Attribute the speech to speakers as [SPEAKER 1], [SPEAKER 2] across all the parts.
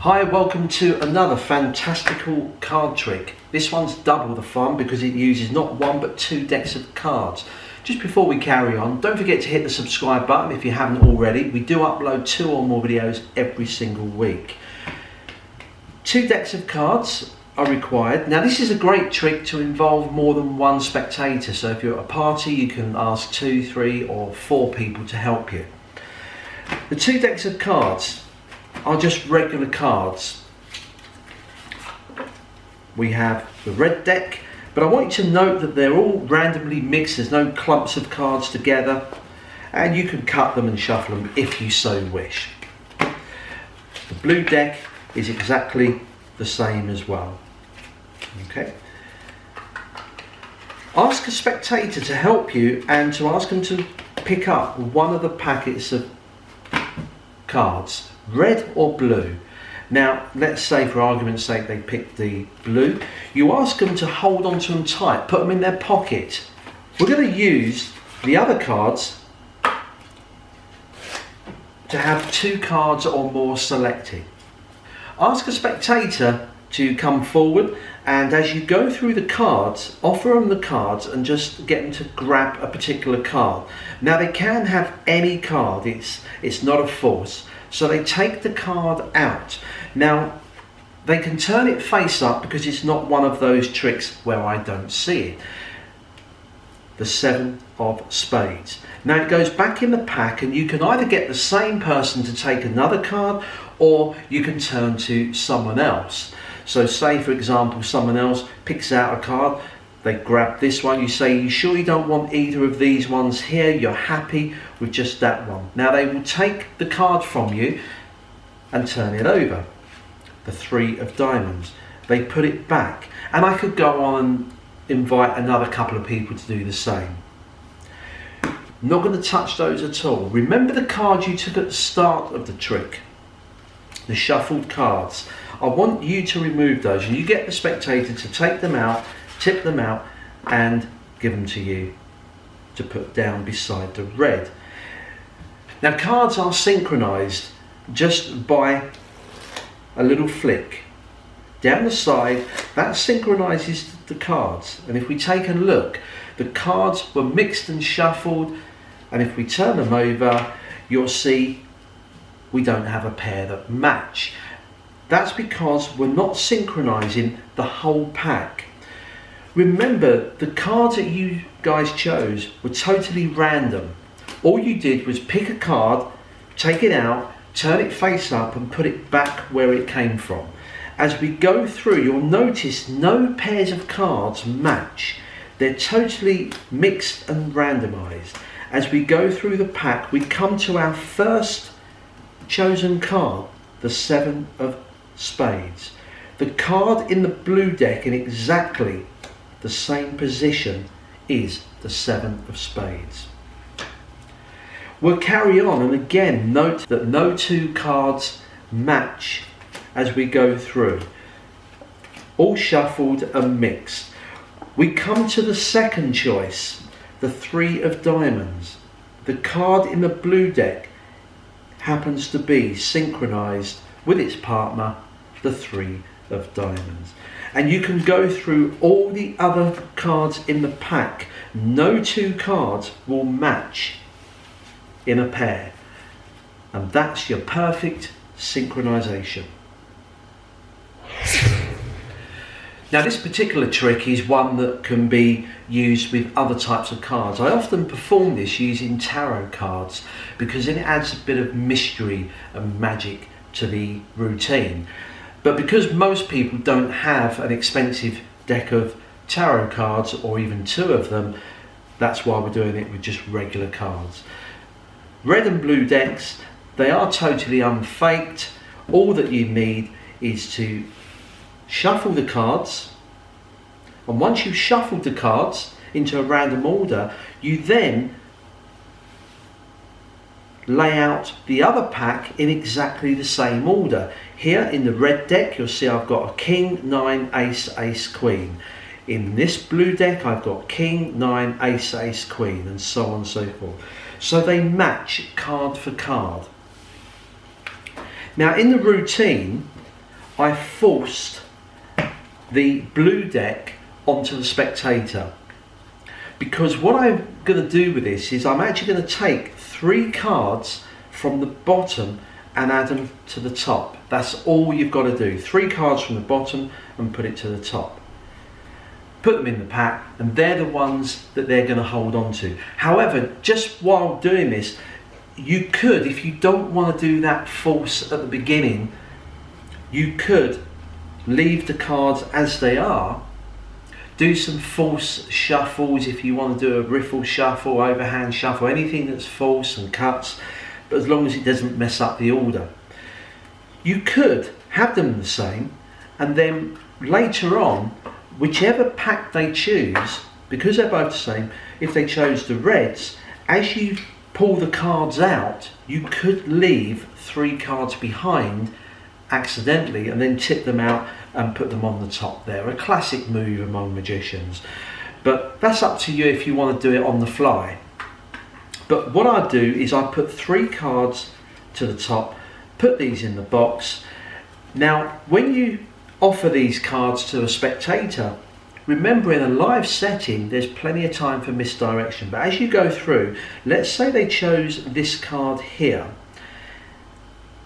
[SPEAKER 1] Hi, welcome to another fantastical card trick. This one's double the fun because it uses not one but two decks of cards. Just before we carry on, don't forget to hit the subscribe button if you haven't already. We do upload 2 or more videos every single week. 2 decks of cards are required. Now this is a great trick to involve more than one spectator, so if you're at a party you can ask 2, 3 or 4 people to help you. The 2 decks of cards are just regular cards. We have the red deck, but I want you to note that they're all randomly mixed. There's no clumps of cards together, and you can cut them and shuffle them if you so wish. The blue deck is exactly the same as well. Okay. Ask a spectator to help you and to ask them to pick up one of the packets of cards, red or blue. Now let's say for argument's sake they pick the blue. You ask them to hold on to them tight, put them in their pocket. We're going to use the other cards to have 2 cards or more selected. Ask a spectator to come forward, and as you go through the cards, offer them the cards and just get them to grab a particular card. Now they can have any card, it's not a force. So they take the card out. Now they can turn it face up because it's not one of those tricks where I don't see it. The 7 of spades. Now it goes back in the pack, and you can either get the same person to take another card or you can turn to someone else. So say for example someone else picks out a card, they grab this one, you say, you sure you don't want either of these ones here, you're happy with just that one. Now they will take the card from you and turn it over. The 3 of diamonds. They put it back, and I could go on and invite another couple of people to do the same. Not going to touch those at all. Remember the cards you took at the start of the trick, the shuffled cards. I want you to remove those, and you get the spectator to take them out, tip them out and give them to you to put down beside the red. Now cards are synchronized just by a little flick down the side. That synchronizes the cards, and if we take a look, the cards were mixed and shuffled, and if we turn them over you'll see we don't have a pair that match. That's because we're not synchronizing the whole pack. Remember, the cards that you guys chose were totally random. All you did was pick a card, take it out, turn it face up and put it back where it came from. As we go through, you'll notice no pairs of cards match. They're totally mixed and randomized. As we go through the pack, we come to our first chosen card, the 7 of spades. The card in the blue deck in exactly the same position is the 7 of spades. We'll carry on, and again note that no 2 cards match as we go through. All shuffled and mixed. We come to the second choice, the 3 of diamonds. The card in the blue deck happens to be synchronized with its partner, the 3 of diamonds. And you can go through all the other cards in the pack. No 2 cards will match in a pair, and that's your perfect synchronization. Now this particular trick is one that can be used with other types of cards. I often perform this using tarot cards because it adds a bit of mystery and magic to the routine. But because most people don't have an expensive deck of tarot cards or even 2 of them, that's why we're doing it with just regular cards. Red and blue decks, they are totally unfaked. All that you need is to shuffle the cards, and once you've shuffled the cards into a random order, you then lay out the other pack in exactly the same order. Here in the red deck you'll see I've got a king, 9, ace, ace, queen. In this blue deck I've got king, 9, ace, ace, queen, and so on and so forth. So they match card for card. Now in the routine I forced the blue deck onto the spectator, because what I'm going to do with this is I'm actually going to take 3 cards from the bottom and add them to the top. That's all you've got to do. 3 cards from the bottom and put it to the top. Put them in the pack, and they're the ones that they're going to hold on to. However, just while doing this, you could, if you don't want to do that force at the beginning, you could leave the cards as they are, do some false shuffles if you want to do a riffle shuffle, overhand shuffle, anything that's false and cuts, but as long as it doesn't mess up the order. You could have them the same, and then later on, whichever pack they choose, because they're both the same, if they chose the reds, as you pull the cards out, you could leave 3 cards behind accidentally and then tip them out and put them on the top there. A classic move among magicians, but that's up to you if you want to do it on the fly. But what I do is I put 3 cards to the top, put these in the box. Now when you offer these cards to a spectator, remember in a live setting there's plenty of time for misdirection, but as you go through, let's say they chose this card here.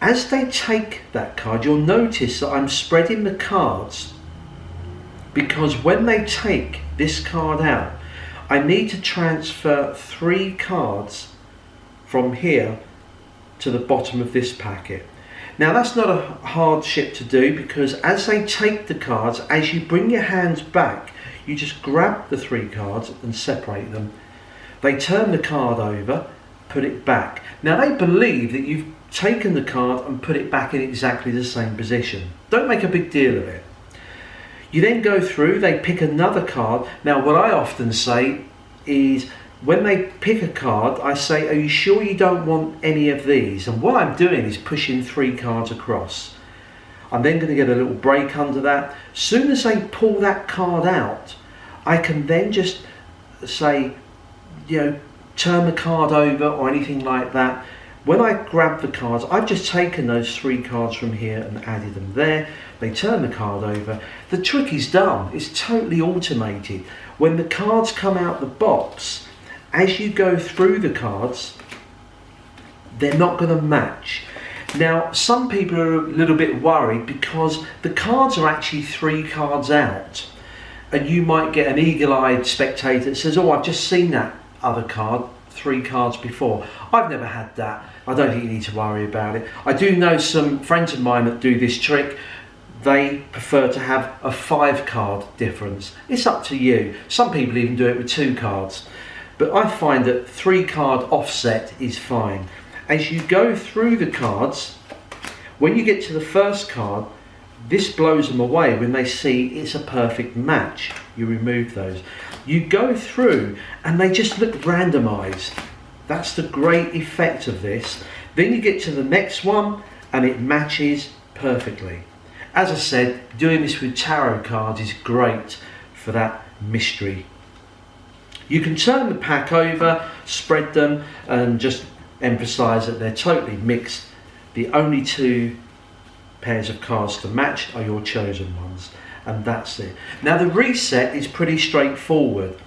[SPEAKER 1] As they take that card, you'll notice that I'm spreading the cards, because when they take this card out, I need to transfer 3 cards from here to the bottom of this packet. Now that's not a hardship to do, because as they take the cards, as you bring your hands back, you just grab the 3 cards and separate them. They turn the card over, put it back. Now they believe that you've taken the card and put it back in exactly the same position. Don't make a big deal of it. You then go through, they pick another card. Now what I often say is, when they pick a card, I say, are you sure you don't want any of these? And what I'm doing is pushing 3 cards across. I'm then going to get a little break under that. As soon as they pull that card out, I can then just say, turn the card over or anything like that. When I grab the cards, I've just taken those 3 cards from here and added them there. They turn the card over. The trick is done. It's totally automated. When the cards come out the box, as you go through the cards, they're not going to match. Now, some people are a little bit worried because the cards are actually 3 cards out, and you might get an eagle-eyed spectator that says, oh, I've just seen that other card 3 cards before. I've never had that. I don't think you need to worry about it. I do know some friends of mine that do this trick. They prefer to have a 5 card difference. It's up to you. Some people even do it with 2 cards. But I find that 3 card offset is fine. As you go through the cards, when you get to the first card, this blows them away when they see it's a perfect match. You remove those. You go through and they just look randomized. That's the great effect of this. Then you get to the next one and it matches perfectly. As I said, doing this with tarot cards is great for that mystery. You can turn the pack over, spread them, and just emphasize that they're totally mixed. The only 2 pairs of cards to match are your chosen ones, and that's it. Now the reset is pretty straightforward.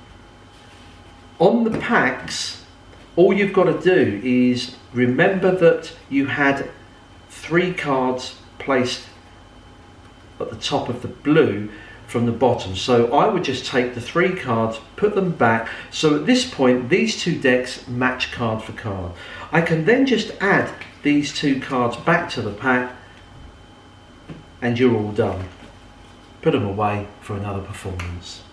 [SPEAKER 1] On the packs, all you've got to do is remember that you had 3 cards placed at the top of the blue from the bottom. So I would just take the 3 cards, put them back. So at this point, these 2 decks match card for card. I can then just add these 2 cards back to the pack and you're all done. Put them away for another performance.